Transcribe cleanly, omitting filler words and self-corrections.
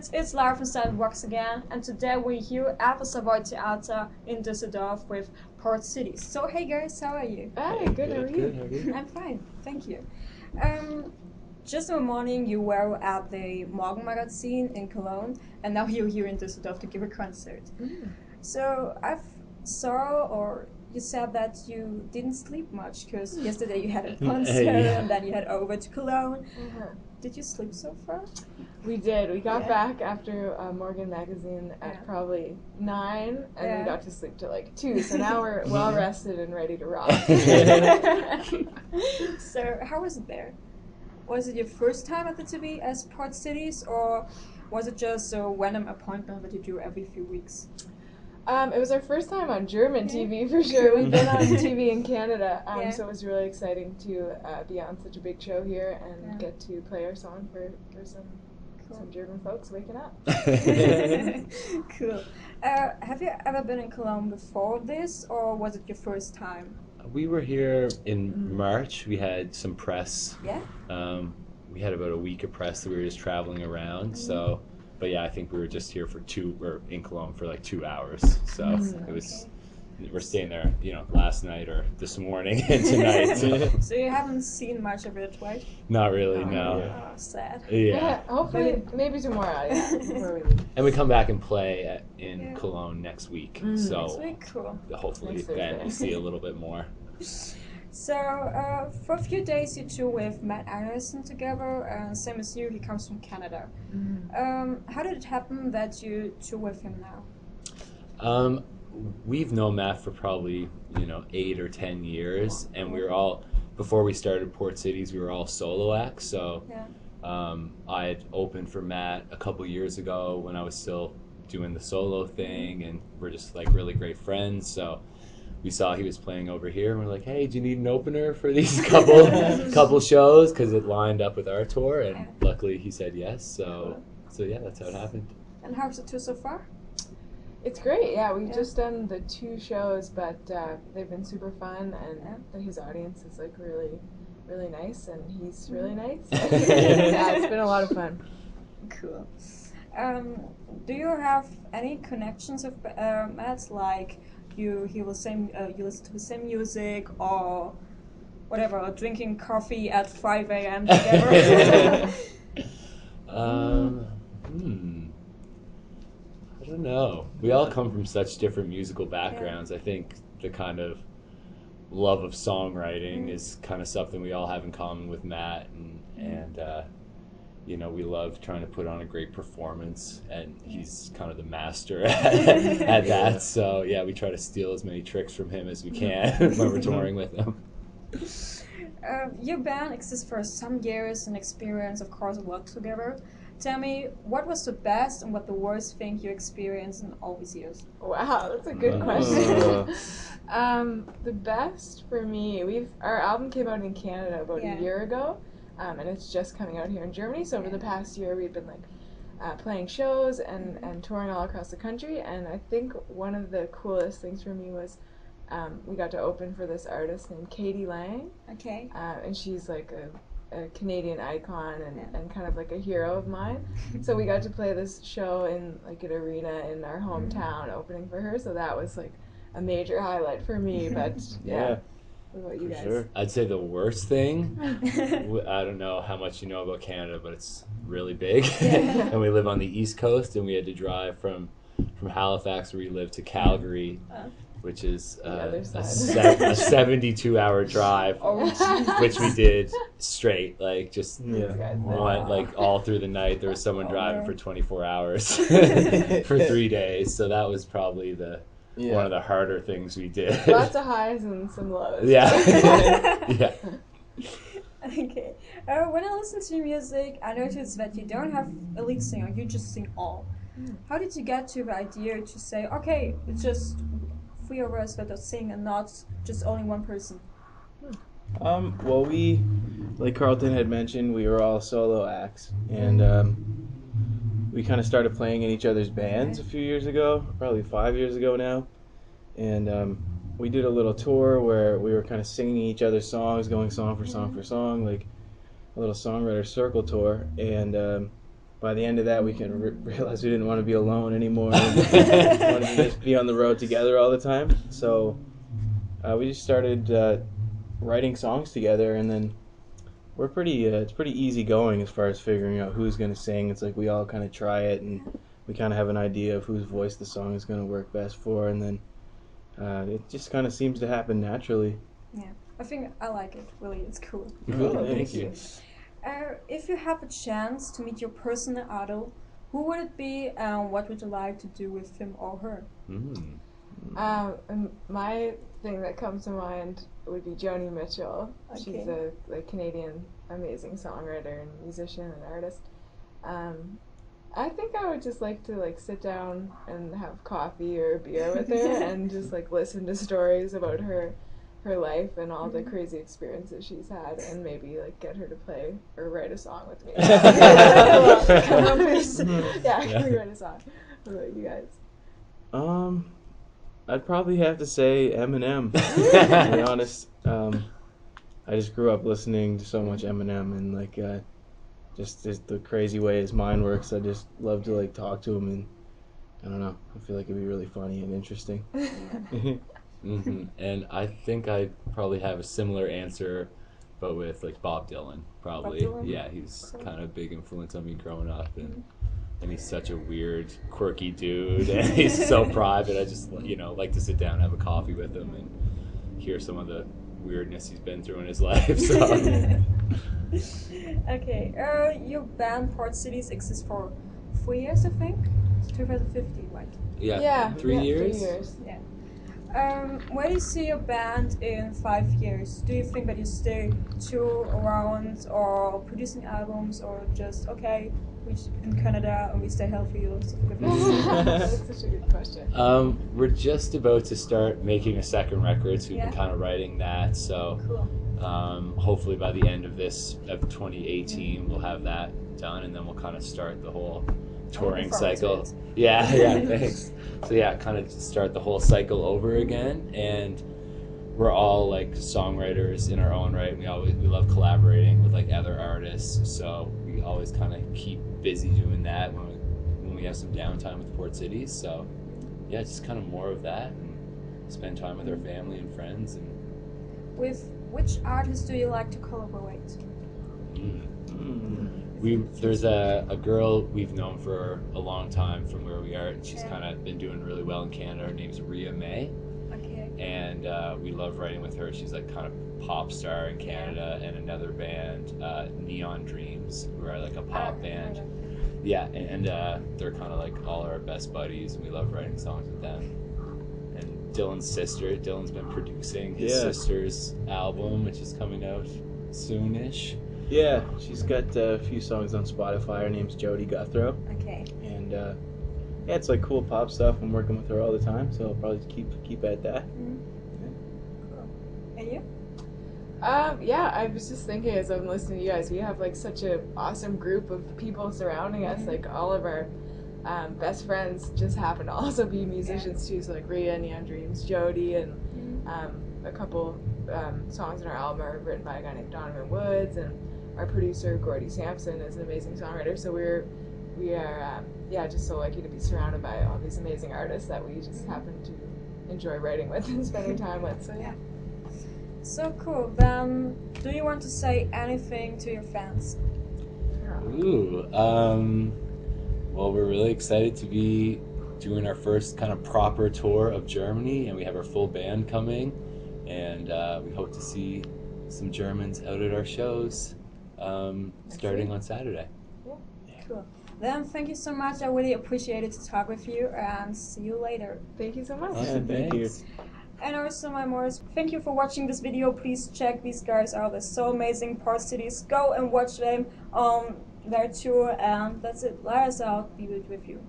it's Lara from Stand Rocks again, and today we're here at the Savoy Theater in Düsseldorf with Port Cities. So hey guys, how are you? Hi, good, how are you? How are you? I'm fine, thank you. Just in the morning you were at the Morgen Magazine in Cologne, and now you're here in Düsseldorf to give a concert. So you said that you didn't sleep much because yesterday you had a concert and then you head over to Cologne. Did you sleep so far? We did. We got back after Morgan Magazine at probably 9, and we got to sleep till like 2. So now we're well rested and ready to rock. So how was it there? Was it your first time at the TV as Port Cities, or was it just a random appointment that you do every few weeks? It was our first time on German TV for sure. We've been on TV in Canada, so it was really exciting to be on such a big show here and get to play our song for some German folks waking up. Cool. Have you ever been in Cologne before this, or was it your first time? We were here in March. We had some press. Yeah. We had about a week of press that we were just traveling around. So, but yeah, I think we were just here for in Cologne for like 2 hours. So it was. We're staying there, last night or this morning and tonight. So you haven't seen much of it, right? Not really, no. Oh, sad. Yeah, hopefully, maybe tomorrow. Yeah, before we leave. And we come back and play in Cologne next week. So next week, cool. Hopefully Next then Thursday. we'll see a little bit more. So for a few days you two with Matt Anderson together, same as you, he comes from Canada. How did it happen that you two with him now? We've known Matt for probably 8 or 10 years, and we were all, before we started Port Cities, we were all solo acts. So I had opened for Matt a couple years ago when I was still doing the solo thing, and we're just like really great friends. So we saw he was playing over here, and we're like, hey, do you need an opener for these couple shows? Because it lined up with our tour, and luckily he said yes. So yeah, that's how it happened. And how's the tour so far? It's great, yeah. We've just done the 2 shows, but they've been super fun, and his audience is like really, really nice, and he's really nice. Yeah, it's been a lot of fun. Cool. Do you have any connections with Matt? Like you listen to the same music or whatever, drinking coffee at 5 a.m. together? I don't know. We all come from such different musical backgrounds. I think the kind of love of songwriting is kind of something we all have in common with Matt, and we love trying to put on a great performance, and he's kind of the master at that. So yeah, we try to steal as many tricks from him as we can when we're touring with him. Your band exists for some years and experience, of course, a lot together. Tell me, what was the best and what the worst thing you experienced in all these years? Wow, that's a good question. The best for me, our album came out in Canada about a year ago, and it's just coming out here in Germany. So over the past year, we've been playing shows and touring all across the country. And I think one of the coolest things for me was we got to open for this artist named Katie Lang. Okay. And she's like a Canadian icon and kind of like a hero of mine. So we got to play this show in like an arena in our hometown opening for her. So that was like a major highlight for me. But yeah. What about you guys? Sure. I'd say the worst thing, I don't know how much you know about Canada, but it's really big. And we live on the East Coast, and we had to drive from Halifax, where we live, to Calgary, which is a 72-hour drive, which we did straight, like just one, like all through the night. There was someone driving for 24 hours for 3 days, so that was probably one of the harder things we did. Lots of highs and some lows. Yeah. Okay. When I listen to your music, I notice that you don't have a lead singer, you just sing all. How did you get to the idea to say, okay, it's just 3 of us that are sing and not just only one person? Well, we, like Carlton had mentioned, we were all solo acts, and we kind of started playing in each other's bands a few years ago, probably 5 years ago now, and we did a little tour where we were kind of singing each other's songs, going song for song for song, like a little songwriter circle tour, and by the end of that, we can realize we didn't want to be alone anymore. We wanted to just be on the road together all the time. So we just started writing songs together, and then we're it's pretty easy going as far as figuring out who's going to sing. It's like we all kind of try it, and we kind of have an idea of whose voice the song is going to work best for, and then it just kind of seems to happen naturally. Yeah, I think I like it. Really, it's cool. Cool, thank you. If you have a chance to meet your personal idol, who would it be, and what would you like to do with him or her? My thing that comes to mind would be Joni Mitchell. Okay. She's a Canadian amazing songwriter and musician and artist. I think I would just like to sit down and have coffee or a beer with her and just listen to stories about her life and all the crazy experiences she's had, and maybe get her to play or write a song with me. Come on, please. Yeah, can we write a song? What about you guys? I'd probably have to say Eminem. To be honest, I just grew up listening to so much Eminem, and just the crazy way his mind works. I just love to talk to him, and I don't know. I feel like it'd be really funny and interesting. And I think I'd probably have a similar answer, but with Bob Dylan. Probably, Bob Dylan? Yeah. He's kind of a big influence on me growing up, and he's such a weird, quirky dude, and he's so private. I just like to sit down and have a coffee with him and hear some of the weirdness he's been through in his life. So. Okay, your band Port Cities exists for 4 years, I think. 2015, right? Yeah, 3 years. 3 years. Yeah. Where do you see your band in 5 years? Do you think that you stay tour around or producing albums, or just okay, we're in Canada and we stay healthy? That's such a good question. We're just about to start making a second record, so we've been kind of writing that. So cool. Hopefully by the end of 2018, we'll have that done, and then we'll kind of start the whole touring cycle. Yeah, thanks. So kind of start the whole cycle over again, and we're all songwriters in our own right. We love collaborating with other artists, so we always kind of keep busy doing that when we have some downtime with Port Cities. So just kind of more of that, and spend time with our family and friends. And with which artists do you like to collaborate? There's a girl we've known for a long time from where we are, and she's kind of been doing really well in Canada. Her name's Rhea May. Okay. And we love writing with her. She's kind of pop star in Canada. And another band, Neon Dreams, who are a pop band. Yeah, and they're kind of all our best buddies, and we love writing songs with them. And Dylan's been producing his sister's album, which is coming out soonish. Yeah, she's got a few songs on Spotify. Her name's Jody Guthrow. Okay. And it's cool pop stuff. I'm working with her all the time, so I'll probably keep at that. Cool. And you? I was just thinking as I'm listening to you guys, we have such an awesome group of people surrounding us. All of our best friends just happen to also be musicians too. So Rhea, Neon Dreams, Jody, and a couple songs in our album are written by a guy named Donovan Woods, and our producer Gordy Sampson is an amazing songwriter. So we are just so lucky to be surrounded by all these amazing artists that we just happen to enjoy writing with and spending time with. So So cool. Then, do you want to say anything to your fans? Well, we're really excited to be doing our first kind of proper tour of Germany, and we have our full band coming, and we hope to see some Germans out at our shows starting on Saturday. Cool. Then thank you so much. I really appreciated to talk with you, and see you later. Thank you so much. Awesome, Thank you. And also, my Morris, thank you for watching this video. Please check these guys out. They're so amazing. Port Cities. Go and watch them on their tour. And that's it. Lila's out. Be with you.